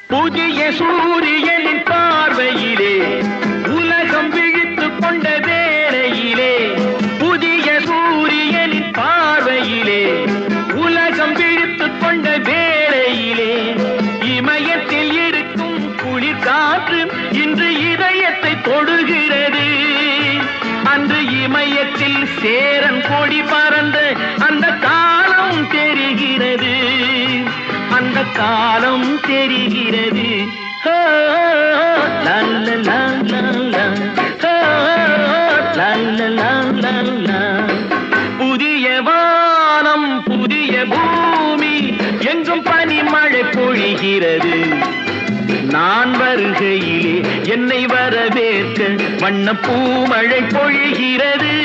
புதிய சூரியனின் பார்வையிலே உலகம் விழித்துக் கொண்ட வேளையிலே, புதிய சூரியனின் பார்வையிலே உலகம் விழித்துக் கொண்ட வேளையிலே, இமயத்தில் இருக்கும் குளிர் காற்று இன்று இதயத்தை தொடுகிறது. அன்று இமயத்தில் சேரன் கொடி பறந்த அந்த காலம் தெரிகிறது, அந்த காலம் தெரிகிறது. புதிய வானம் புதிய பூமி எங்கும் பனிமழை பொழிகிறது. நான் வருகையிலே என்னை வரவேற்க வண்ண பூமழை பொழிகிறது.